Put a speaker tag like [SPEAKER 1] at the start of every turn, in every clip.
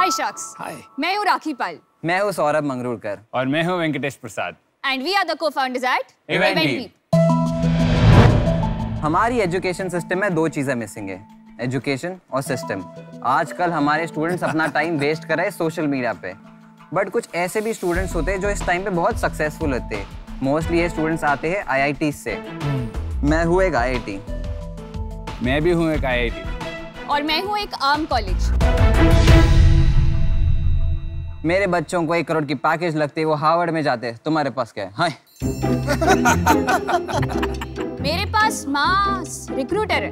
[SPEAKER 1] हाय शख्स। हाय। मैं हूँ राखी पाल।
[SPEAKER 2] मैं हूँ सौरभ मंगरूरकर।
[SPEAKER 3] और मैं हूँ Venkatesh Prasad.
[SPEAKER 1] And we are the co-founders at
[SPEAKER 3] EventBeep.
[SPEAKER 2] हमारी एजुकेशन सिस्टम में दो चीजें मिसिंग है, एजुकेशन और सिस्टम। आजकल हमारे स्टूडेंट्स अपना टाइम वेस्ट कर रहे हैं सोशल मीडिया पे, बट कुछ ऐसे भी स्टूडेंट्स होते हैं जो इस टाइम पे बहुत सक्सेसफुल होते हैं। मोस्टली ये स्टूडेंट्स आते हैं IIT से। मैं हूँ एक IIT।
[SPEAKER 3] मैं भी हूँ एक IIT।
[SPEAKER 1] और मैं हूँ एक आर्म कॉलेज।
[SPEAKER 2] मेरे बच्चों को 1 करोड़ की पैकेज लगती है, वो हार्वर्ड में जाते हैं। तुम्हारे पास क्या है? हाय।
[SPEAKER 1] मेरे पास मास रिक्रूटर है।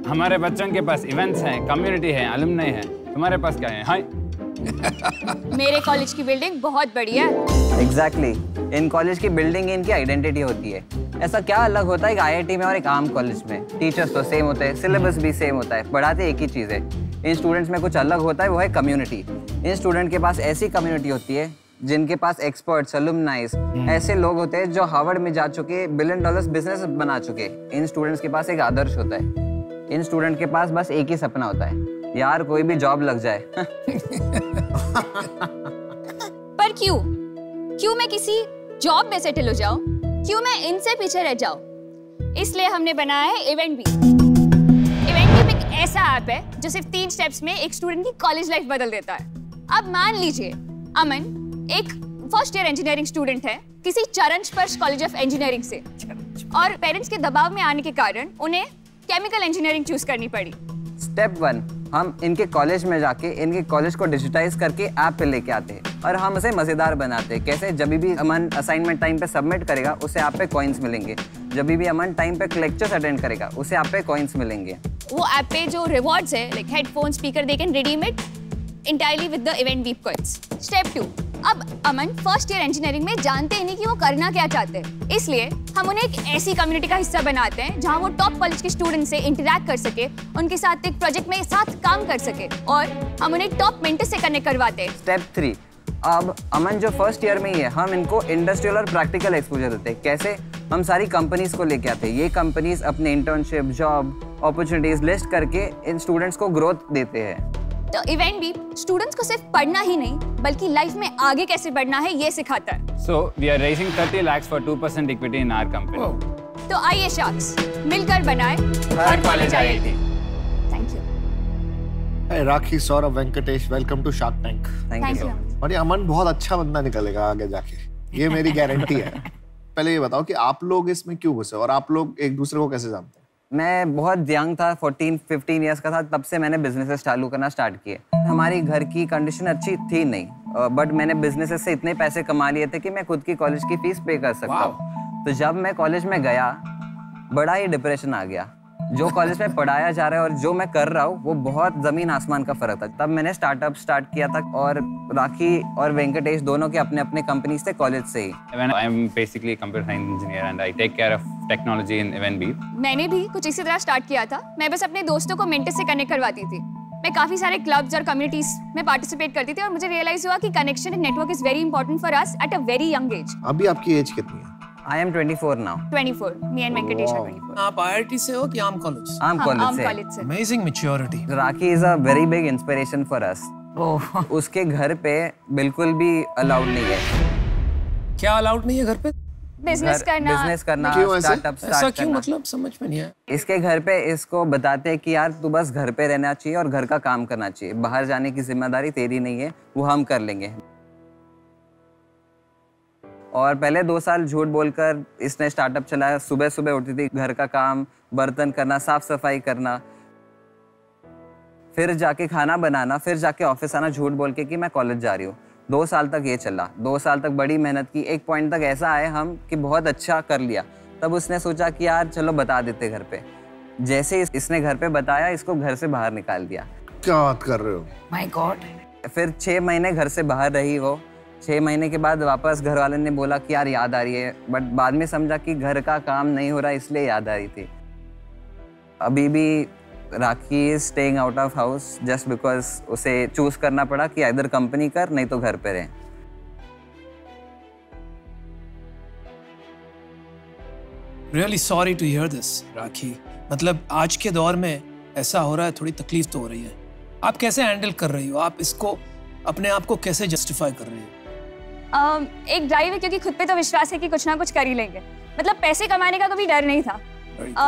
[SPEAKER 3] हमारे बच्चों के पास इवेंट्स हैं, कम्युनिटी है, अलुमनी है। तुम्हारे पास क्या है? हाय।
[SPEAKER 1] मेरे कॉलेज की बिल्डिंग बहुत बड़ी है।
[SPEAKER 2] एग्जैक्टली। इन कॉलेज की बिल्डिंग इनकी आइडेंटिटी होती है। ऐसा क्या अलग होता है एक IIT में और एक आर्म कॉलेज में? टीचर्स तो सेम होते हैं, सिलेबस भी सेम होता है, पढ़ाते एक ही चीज़ है। इन स्टूडेंट्स में कुछ अलग होता है, वो है कम्युनिटी। इन स्टूडेंट के पास ऐसी कम्युनिटी होती है जिनके पास एक्सपर्ट्स, अलुमनाइज, ऐसे लोग होते हैं जो हार्वर्ड में जा चुके, $1 बिलियन बिजनेस बना चुके। इन स्टूडेंट्स के पास एक आदर्श होता है। इन स्टूडेंट के पास बस एक ही सपना होता है, यार कोई भी जॉब लग जाए।
[SPEAKER 1] पर क्यों मैं किसी जॉब में सेटल हो जाऊं? क्यों मैं इनसे पीछे रह जाऊं? इसलिए हमने बनाया है इवेंटबीप। इवेंटबीप एक ऐसा ऐप है जो सिर्फ 3 स्टेप्स में एक स्टूडेंट की कॉलेज लाइफ बदल देता है। अब मान लीजिए अमन एक फर्स्ट ईयर इंजीनियरिंग स्टूडेंट है किसी चरण स्पर्श कॉलेज ऑफ इंजीनियरिंग से, और पेरेंट्स के दबाव में आने के कारण उन्हें केमिकल इंजीनियरिंग चूज करनी पड़ी।
[SPEAKER 2] स्टेप 1, हम इनके कॉलेज में जाके इनके कॉलेज को डिजिटाइज करके ऐप पे लेके आते हैं और हम उसे मजेदार बनाते हैं। कैसे? जब भी अमन असाइनमेंट टाइम पे सबमिट करेगा उसे ऐप पे कॉइन्स मिलेंगे। जब भी अमन टाइम पे लेक्चर्स अटेंड करेगा उसे ऐप पे कॉइन्स मिलेंगे।
[SPEAKER 1] वो ऐप पे जो रिवॉर्ड्स है like headphone, speaker, they can redeem it entirely with the इवेंटबीप coins। Step 2, अब अमन फर्स्ट ईयर इंजीनियरिंग में जानते ही नहीं कि वो करना क्या चाहते हैं, इसलिए हम उन्हें एक ऐसी कम्युनिटी का हिस्सा बनाते हैं जहां वो टॉप कॉलेज के स्टूडेंट से इंटरैक्ट कर सके, उनके साथ एक प्रोजेक्ट में साथ काम कर सके, और हम उन्हें टॉप मेंटर से कनेक्ट करवाते हैं।
[SPEAKER 2] स्टेप 3, अब अमन जो फर्स्ट ईयर में ही है, हम इनको इंडस्ट्रियल और प्रैक्टिकल एक्सपोजर देते हैं। कैसे? हम सारी कंपनीज को लेके आते हैं। ये कंपनीज अपने इंटर्नशिप, जॉब अपॉर्चुनिटीज लिस्ट करके इन स्टूडेंट्स को ग्रोथ देते हैं।
[SPEAKER 1] तो इवेंटबीप स्टूडेंट्स को सिर्फ पढ़ना ही नहीं बल्कि लाइफ में आगे कैसे बढ़ना है ये सिखाता है।
[SPEAKER 3] So we are raising 30 lakhs for 2% equity in our company.
[SPEAKER 1] तो आइए शख्स मिलकर बनाए हर college IIT। Thank you.
[SPEAKER 4] Hey, Rakhi, Saurabh, Venkatesh, welcome to Shark Tank.
[SPEAKER 2] Thank you.
[SPEAKER 4] और ये अमन बहुत अच्छा बंदा निकलेगा आगे जाके, ये मेरी गारंटी है। पहले ये बताओ कि आप लोग इसमें क्यों घुसे और आप लोग एक दूसरे को कैसे जानते हैं?
[SPEAKER 2] मैं बहुत यंग था, 14-15 ईयर्स का था, तब से मैंने बिजनेसेस चालू करना स्टार्ट किए। हमारी घर की कंडीशन अच्छी थी नहीं, बट मैंने बिजनेसेस से इतने पैसे कमा लिए थे कि मैं खुद की कॉलेज की फीस पे कर सकता हूँ। तो जब मैं कॉलेज में गया, बड़ा ही डिप्रेशन आ गया। जो कॉलेज में पढ़ाया जा रहा है और जो मैं कर रहा हूँ वो बहुत जमीन आसमान का फर्क था। तब मैंने स्टार्टअप स्टार्ट किया था, और राखी और वेंकटेश दोनों के अपने अपने कंपनी से, कॉलेज से ही।
[SPEAKER 3] I am basically a computer science engineer and I take care of technology in इवेंटबीप।
[SPEAKER 1] मैंने भी कुछ इसी तरह स्टार्ट किया था। मैं बस अपने दोस्तों को मेंटर से कनेक्ट करवाती थी। मैं काफी सारे क्लब्स और कम्युनिटीज में पार्टिसिपेट करती थी, और मुझे रियलाइज हुआ कि connection and network is very important for us at a very young age.
[SPEAKER 4] अभी आपकी एज कितनी है?
[SPEAKER 2] I am 24 now.
[SPEAKER 1] 24, me and Venkatesh are 24।
[SPEAKER 5] आप IIT से हो कि आर्म कॉलेज?
[SPEAKER 2] आर्म
[SPEAKER 1] कॉलेज से।
[SPEAKER 5] Amazing maturity।
[SPEAKER 2] Rakhi is a very big inspiration for us. उसके घर पे बिल्कुल भी अलाउड नहीं है।
[SPEAKER 5] क्या अलाउड नहीं है घर पे?
[SPEAKER 1] बिजनेस करना,
[SPEAKER 4] क्यों ऐसे?
[SPEAKER 2] स्टार्टअप
[SPEAKER 5] ऐसा
[SPEAKER 2] स्टार्ट
[SPEAKER 5] क्यों?
[SPEAKER 2] करना।
[SPEAKER 5] मतलब समझ में नहीं आया।
[SPEAKER 2] इसके घर पे इसको बताते हैं कि यार तू बस घर पे रहना चाहिए और घर का काम करना चाहिए, बाहर जाने की जिम्मेदारी तेरी नहीं है, वो हम कर लेंगे। और पहले 2 साल झूठ बोलकर इसने स्टार्टअप चलाया। सुबह सुबह उठती थी, घर का काम, बर्तन करना, साफ सफाई करना, फिर जाके खाना बनाना, फिर जाके ऑफिस आना झूठ बोल के कि मैं कॉलेज जा रही हूँ। 2 साल तक ये चला। 2 साल तक बड़ी मेहनत की। एक पॉइंट तक ऐसा आए हम कि बहुत अच्छा कर लिया। तब उसने सोचा कि यार चलो बता देते घर पे। जैसे इसने घर पे बताया, इसको घर से बाहर निकाल दिया।
[SPEAKER 4] क्या बात कर रहे हो?
[SPEAKER 1] My God.
[SPEAKER 2] फिर 6 महीने घर से बाहर रही वो। 6 महीने के बाद वापस घर वाले ने बोला कि यार याद आ रही है, बट बाद में समझा कि घर का काम नहीं हो रहा इसलिए याद आ रही थी। अभी भी Rakhi is staying out of house just because उसे चूज करना पड़ा कि इधर कंपनी कर नहीं तो घर पे रहे।
[SPEAKER 5] Really sorry to hear this, राखी। मतलब आज के दौर में ऐसा हो रहा है, थोड़ी तकलीफ तो हो रही है। आप कैसे हैंडल कर रही हो? आप इसको अपने आप को कैसे जस्टिफाई कर रहे हैं?
[SPEAKER 1] एक ड्राइव है क्योंकि खुद पे तो विश्वास है कि कुछ ना कुछ कर ही लेंगे। मतलब पैसे कमाने का कभी डर नहीं था।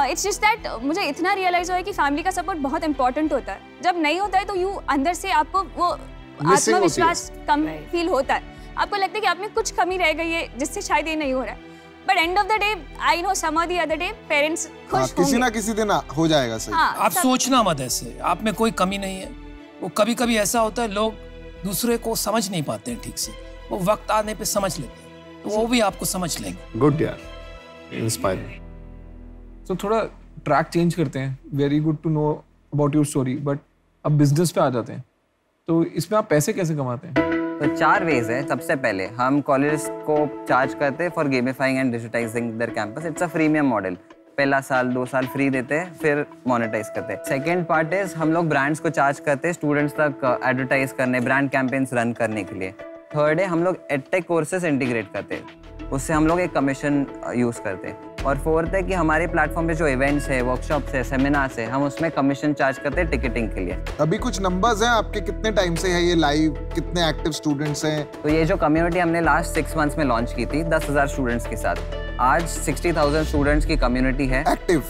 [SPEAKER 1] इट्स जस्ट दैट मुझे इतना रियलाइज हुआ है कि फैमिली का सपोर्ट बहुत इंपॉर्टेंट होता है। जब नहीं होता है तो यू अंदर से आपको वो आत्मविश्वास कम फील होता है। आपको लगता है कि आप में कुछ कमी रह गई है जिससे शायद ये नहीं हो रहा है। But end of the day I know some of the other day parents खुश होंगे।
[SPEAKER 6] किसी ना किसी दिन हो जाएगा सही।
[SPEAKER 5] आप सोचना मत ऐसे, आप में कोई कमी नहीं है। वो कभी कभी ऐसा होता है लोग दूसरे को समझ नहीं पाते हैं ठीक से, वो वक्त आने पे समझ लेते हैं, तो वो भी आपको समझ लेंगे।
[SPEAKER 4] गुड यार, इंस्पायरिंग।
[SPEAKER 7] तो थोड़ा ट्रैक चेंज करते हैं। Very good to know about your story, but अब बिजनेस पे आ जाते हैं। तो इसमें आप पैसे कैसे कमाते हैं?
[SPEAKER 2] तो 4 वेज है। सबसे पहले हम कॉलेज को चार्ज करते हैं for gamifying and digitising their campus. It's a freemium model. पहला साल 2 साल फ्री देते हैं, फिर मोनेटाइज करते हैं। सेकेंड पार्ट इज हम लोग ब्रांड्स को चार्ज करते हैं स्टूडेंट्स तक एडवर्टाइज करने, ब्रांड कैंपेन्स रन करने के लिए। थर्ड है हम लोग एडटेक कोर्सेज इंटीग्रेट करते हैं, उससे हम लोग एक कमीशन यूज़ करते हैं। और फोर्थ है कि हमारे प्लेटफॉर्म पे जो इवेंट्स है, वर्कशॉप्स है, सेमिनार्स है, हम उसमें कमीशन चार्ज करते हैं टिकटिंग के लिए।
[SPEAKER 6] अभी कुछ नंबर्स हैं आपके, कितने टाइम से है ये लाइव, कितने एक्टिव स्टूडेंट्स हैं?
[SPEAKER 2] तो ये जो कम्युनिटी हमने लास्ट 6 मंथ्स में लॉन्च की थी 10,000 स्टूडेंट्स के साथ, आज 60,000 स्टूडेंट्स की कम्युनिटी है
[SPEAKER 6] एक्टिव।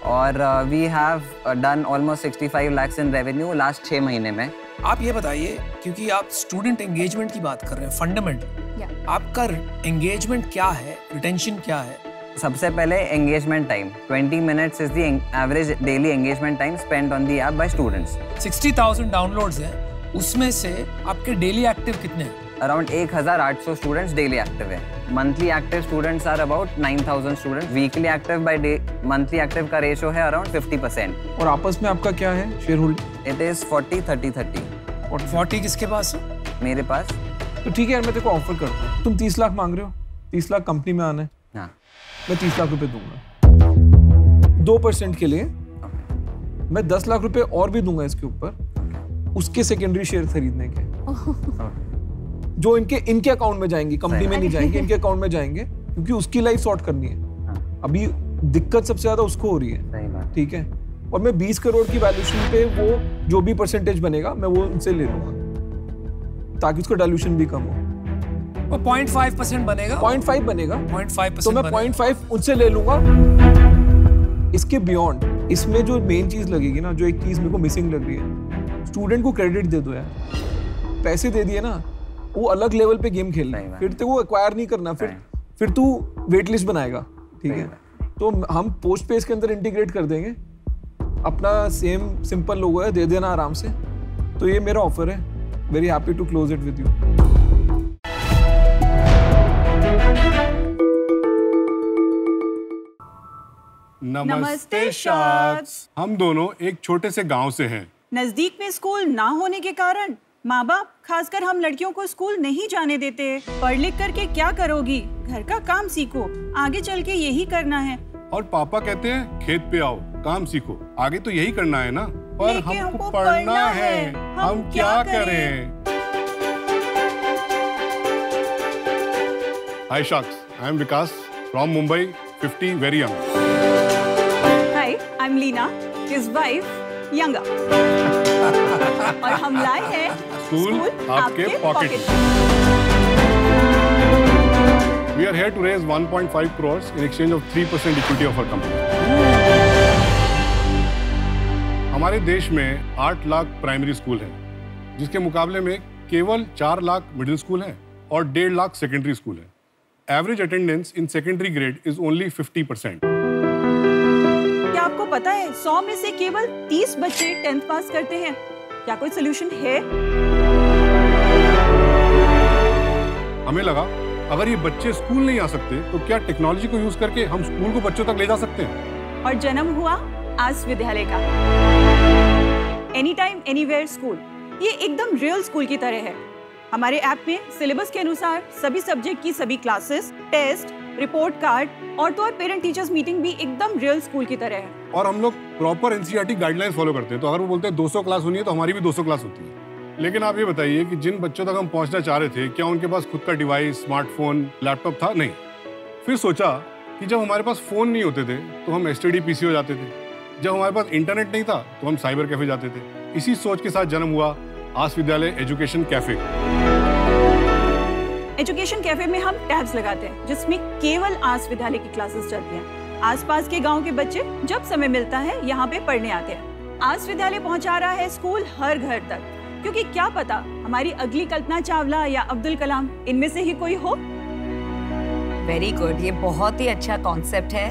[SPEAKER 2] और we have done almost 65 lakhs in revenue last 6 महीने में।
[SPEAKER 5] आप ये बताइए, क्योंकि आप स्टूडेंट एंगेजमेंट की बात कर रहे हैं, फंडामेंटल आपका एंगेजमेंट क्या है, रिटेंशन क्या है?
[SPEAKER 2] सबसे पहले engagement time 20 minutes is the average daily engagement time spend on the app by students.
[SPEAKER 5] 60,000 downloads हैं, उसमें से आपके डेली एक्टिव कितने हैं?
[SPEAKER 2] अराउंड 1,800 स्टूडेंट्स डेली एक्टिव है। Monthly active students are about 9,000 students. Weekly active by day monthly active का ratio है around 50%।
[SPEAKER 7] और आपस में आपका क्या है शेयर होल्डिंग?
[SPEAKER 2] It is 40-30-30।
[SPEAKER 5] 40 किसके पास है?
[SPEAKER 2] मेरे पास।
[SPEAKER 7] तो ठीक है यार, मैं तेरे को ऑफर करता हूँ। तुम 30 लाख मांग रहे हो, 30 लाख कंपनी में आना है।
[SPEAKER 2] हाँ,
[SPEAKER 7] मैं 30 लाख रुपए दूंगा 2% के लिए। मैं 10 लाख रुपए और भी दूंगा इसके ऊपर, उसके सेकेंडरी शेयर खरीदने के, जो इनके अकाउंट में जाएंगे, कंपनी में नहीं जाएंगे, इनके अकाउंट में जाएंगे, क्योंकि उसकी लाइफ सॉर्ट करनी है। अभी दिक्कत सबसे ज्यादा उसको हो रही है, ठीक है। और मैं 20 करोड़ की वैल्यूएशन पे वो जो भी परसेंटेज बनेगा मैं वो उनसे ले लूंगा, ताकि उसका डाइल्यूशन भी कम हो।
[SPEAKER 5] वो 0.5% बनेगा,
[SPEAKER 7] 0.5 बनेगा,
[SPEAKER 5] 0.5%
[SPEAKER 7] तो मैं 0.5 उनसे ले लूंगा। इसके बियॉन्ड इसमें जो मेन चीज लगेगी ना, जो एक चीज मेरे को मिसिंग लग रही है, स्टूडेंट को क्रेडिट दे दो यार। पैसे दे दिए ना, वो अलग लेवल पे गेम खेलना है, फिर तो वो एक्वायर नहीं करना, फिर तू वेट लिस्ट बनाएगा, ठीक है। तो हम पोस्ट पे इसके अंदर इंटीग्रेट कर देंगे, अपना सेम सिंपल लोगो है, दे देना आराम से। तो ये मेरा ऑफर है, very happy to close it with you.
[SPEAKER 8] नमस्ते शार्क्स। हम दोनों एक छोटे से गांव से हैं।
[SPEAKER 9] नजदीक में स्कूल ना होने के कारण माँ बाप, खासकर हम लड़कियों को स्कूल नहीं जाने देते। पढ़ लिख करके क्या करोगी, घर का काम सीखो, आगे चल के यही करना है।
[SPEAKER 8] और पापा कहते हैं खेत पे आओ, काम सीखो, आगे तो यही करना है ना। पर हमको पढ़ना है, हम क्या करें? Hi sharks, I am Vikas from Mumbai, 50 very young.
[SPEAKER 9] Hi, I am Leena, his wife यंगा। और हम लाए हैं
[SPEAKER 8] स्कूल आपके pocket. We are here to raise 1.5 crores in exchange of 3% equity of our company. हमारे देश में 8 लाख प्राइमरी स्कूल हैं, जिसके मुकाबले में केवल 4 लाख मिडिल स्कूल हैं और 1.5 लाख सेकेंडरी स्कूल हैं। Average attendance in secondary grade is only 50%।
[SPEAKER 9] क्या आपको पता है 100 में से केवल 30 बच्चे 10th पास करते हैं? क्या कोई सोल्यूशन है?
[SPEAKER 8] हमें लगा अगर ये बच्चे स्कूल नहीं आ सकते तो क्या टेक्नोलॉजी को यूज करके हम स्कूल को बच्चों तक ले जा सकते हैं।
[SPEAKER 9] और जन्म हुआ आज विद्यालय का, एनी टाइम एनीवेयर स्कूल। ये एकदम रियल स्कूल की तरह है। हमारे ऐप में सिलेबस के अनुसार सभी सब्जेक्ट की सभी क्लासेस, टेस्ट, रिपोर्ट कार्ड और तो और पेरेंट टीचर्स मीटिंग भी एकदम रियल स्कूल की तरह है।
[SPEAKER 8] और हम लोग प्रॉपर एनसीईआरटी गाइडलाइंस फॉलो करते हैं। तो अगर वो बोलते हैं 200 क्लास होनी है तो हमारी भी 200 क्लास होती है। लेकिन आप ये बताइए कि जिन बच्चों तक हम पहुंचना चाह रहे थे, क्या उनके पास खुद का डिवाइस, स्मार्टफोन, लैपटॉप था? नहीं। फिर सोचा कि जब हमारे पास फोन नहीं होते थे तो हम एसटीडी पीसी हो जाते थे, जब हमारे पास इंटरनेट नहीं था तो हम साइबर कैफे जाते थे। इसी सोच के साथ जन्म हुआ आस विद्यालय एजुकेशन कैफे।
[SPEAKER 9] एजुकेशन कैफे में हम टैब्स लगाते हैं जिसमें केवल आस विद्यालय की क्लासेस चलती हैं। आसपास के गांव के बच्चे जब समय मिलता है यहाँ पे पढ़ने आते हैं। आस विद्यालय पहुँचा रहा है स्कूल हर घर तक, क्योंकि क्या पता हमारी अगली कल्पना चावला या अब्दुल कलाम इनमें से ही कोई हो।
[SPEAKER 10] वेरी गुड, ये बहुत ही अच्छा कॉन्सेप्ट है।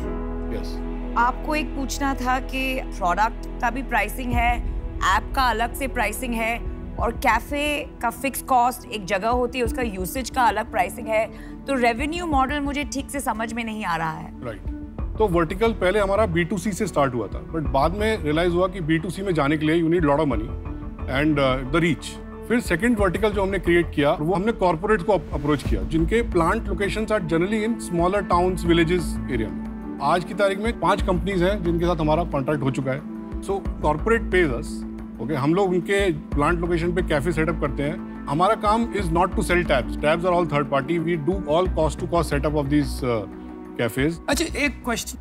[SPEAKER 8] यस।
[SPEAKER 10] आपको एक पूछना था कि प्रोडक्ट का भी प्राइसिंग है, ऐप का अलग से प्राइसिंग है, और कैफे का फिक्स कॉस्ट एक जगह होती है, उसका यूसेज का अलग प्राइसिंग है, तो रेवेन्यू मॉडल मुझे ठीक से समझ में नहीं आ रहा है।
[SPEAKER 8] राइट। तो वर्टिकल पहले हमारा B2C से स्टार्ट हुआ था, बट बाद में रियलाइज हुआ कि B2C में जाने के लिए you need lot of money and the reach. फिर सेकंड वर्टिकल जो हमने क्रिएट किया वो हमने कॉर्पोरेट को अप्रोच किया, जिनके plant locations are generally in smaller towns, villages area में। आज की तारीख में 5 कंपनीज हैं जिनके साथ हमारा कॉन्ट्रैक्ट हो चुका है। So corporate pays us, okay, हम लोग उनके प्लांट लोकेशन पे कैफे सेटअप करते हैं। हमारा काम is not to sell tabs, tabs are all third party, we do all cost to cost setup of these cafes.
[SPEAKER 5] अच्छा, एक क्वेश्चन,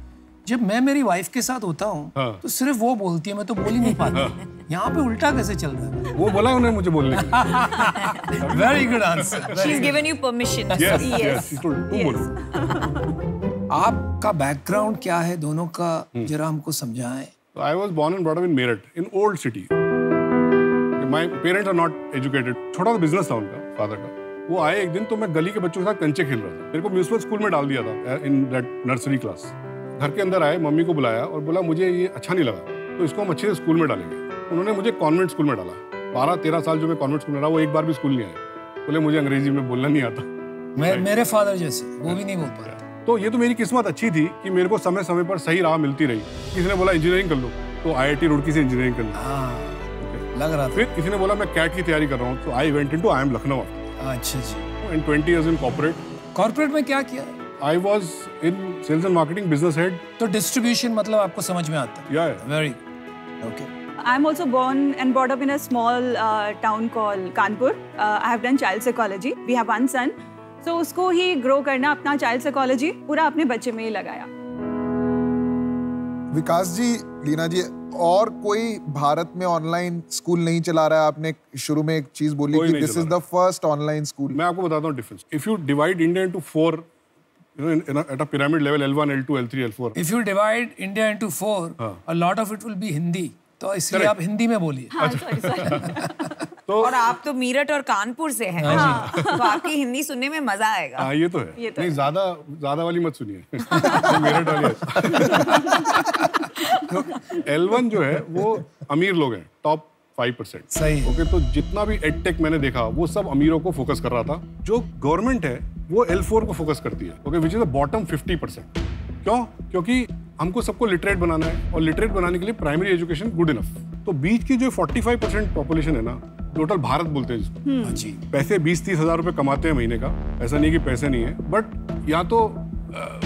[SPEAKER 5] जब मैं मेरी वाइफ के साथ होता हूँ तो सिर्फ वो बोलती है, मैं तो बोल ही नहीं पाता। यहाँ पे उल्टा कैसे चल रहा है?
[SPEAKER 8] वो बोला उन्हें मुझे बोलने के लिए।
[SPEAKER 5] Very good answer.
[SPEAKER 10] She's given you permission.
[SPEAKER 8] Yes,
[SPEAKER 10] Yes.
[SPEAKER 8] yes, she told, तुम बोलो।
[SPEAKER 5] आपका बैकग्राउंड क्या है दोनों का, जरा हमको समझाएं।
[SPEAKER 8] I was born and brought up in Meerut, in old city. My parents are not educated. छोटा सा बिजनेस था उनका, फादर का। वो आए एक दिन तो मैं गली के बच्चों के साथ कंचे खेल रहा था। मेरे को म्यूनिसिपल स्कूल में डाल दिया था इन दैट नर्सरी क्लास। घर के अंदर आए, मम्मी को बुलाया और बोला मुझे ये अच्छा नहीं लगा, तो इसको हम अच्छे से स्कूल में डालेंगे। उन्होंने मुझे कॉन्वेंट स्कूल में डाला। 12-13 साल जो मैं कॉन्वेंट स्कूल में रहा, वो एक बार भी स्कूल नहीं आया। बोले मुझे अंग्रेजी में बोलना नहीं आता।
[SPEAKER 5] मेरे फादर जैसे, वो भी नहीं बोल पा रहा।
[SPEAKER 8] तो ये तो मेरी किस्मत अच्छी थी कि मेरे को समय समय पर सही राह मिलती रही। किसी ने बोला इंजीनियरिंग कर लो, तो IIT रुड़की से इंजीनियरिंग कर लो।
[SPEAKER 5] लग रहा था।
[SPEAKER 8] फिर किसी ने बोला मैं कैट की तैयारी कर रहा हूँ, तो I went into IIM Lucknow.
[SPEAKER 5] अच्छा जी।
[SPEAKER 8] इन 20 years in corporate.
[SPEAKER 5] कॉर्पोरेट में क्या किया?
[SPEAKER 8] I was in sales and marketing, business head.
[SPEAKER 5] तो डिस्ट्रीब्यूशन मतलब आपको समझ में आता है?
[SPEAKER 8] Yeah.
[SPEAKER 5] Very okay.
[SPEAKER 9] I'm also born and brought up in a small town called Kanpur. I have done child psychology. We have one son. So उसको ही grow करना, अपना child psychology पूरा अपने बच्चे में ही लगाया।
[SPEAKER 6] विकास जी, लीना जी, और कोई भारत में ऑनलाइन स्कूल नहीं चला रहा है? आपने शुरू में एक चीज बोली कि this is the first online school.
[SPEAKER 8] मैं आपको बताता हूँ difference. If you divide India into 4, you know, at a pyramid level, L1, L2, L3, L4.
[SPEAKER 5] If you divide India into 4, a lot of it will be Hindi. तो इसलिए आप हिंदी में बोलिए।
[SPEAKER 9] हाँ, sorry.
[SPEAKER 8] तो
[SPEAKER 10] और आप तो मीरठ और कानपुर से हैं, तो आपकी हिंदी सुनने में मजा आएगा।
[SPEAKER 8] हाँ, ये तो है। नहीं, ज्यादा वाली मत सुनिए। मेरठ वाली। तो L1 जो है वो अमीर लोग हैं, टॉप 5%।
[SPEAKER 5] सही।
[SPEAKER 8] ओके, तो जितना भी एडटेक मैंने देखा वो सब अमीरों को फोकस कर रहा था। जो गवर्नमेंट है वो L4 को फोकस करती है, okay, which is the bottom 50%। क्यों? क्योंकि हमको सबको लिटरेट बनाना है, और लिटरेट बनाने के लिए प्राइमरी एजुकेशन गुड इनफ। तो बीच की जो 45% पॉपुलेशन है ना, टोटल भारत बोलते हैं जिसको,
[SPEAKER 5] जी।
[SPEAKER 8] पैसे 20-30 हज़ार रुपए कमाते हैं महीने का। ऐसा नहीं कि पैसे नहीं है, बट यहाँ तो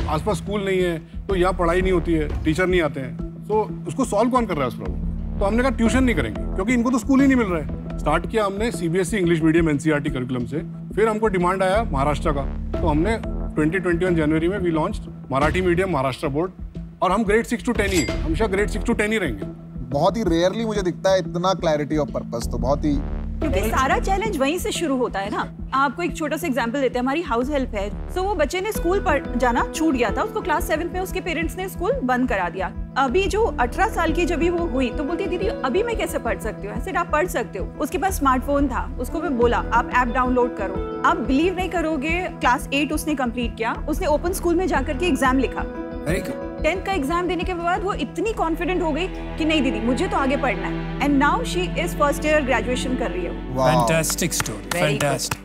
[SPEAKER 8] आसपास स्कूल नहीं है, तो यहाँ पढ़ाई नहीं होती है, टीचर नहीं आते हैं। तो उसको सॉल्व कौन कर रहा है उस प्रॉब्लम? तो हमने कहा ट्यूशन नहीं करेंगे, क्योंकि इनको तो स्कूल ही नहीं मिल रहा है। स्टार्ट किया हमने CBSE English medium NCERT curriculum से। फिर हमको डिमांड आया महाराष्ट्र का, तो हमने 2021 जनवरी में we launched Marathi medium Maharashtra board. और हम ग्रेड 6 to 10 ही है, हमेशा ग्रेड 6 to 10 ही रहेंगे।
[SPEAKER 6] बहुत ही रेयरली मुझे दिखता है इतना क्लैरिटी ऑफ पर्पस, तो बहुत ही,
[SPEAKER 9] क्योंकि सारा चैलेंज वहीं से शुरू होता है ना। आपको एक छोटा सा एग्जांपल देते हैं, हमारी हाउस हेल्प है। सो वो बच्चे ने स्कूल पर जाना छूट गया था, उसको क्लास 7 में उसके पेरेंट्स ने स्कूल बंद करा दिया। अभी जो 18 साल की जब वो हुई तो बोलती दीदी अभी मैं कैसे पढ़ सकती हूँ? ऐसे आप पढ़ सकते हो। उसके पास स्मार्टफोन था, उसको मैं बोला आप ऐप डाउनलोड करो। आप बिलीव नहीं करोगे, क्लास 8 उसने कंप्लीट किया, उसने ओपन स्कूल में जाकर के एग्जाम लिखा। 10th का एग्जाम देने के बाद वो इतनी कॉन्फिडेंट हो गई कि नहीं दीदी मुझे तो आगे पढ़ना है। And now she is first year graduation कर रही है।
[SPEAKER 5] Fantastic story, fantastic.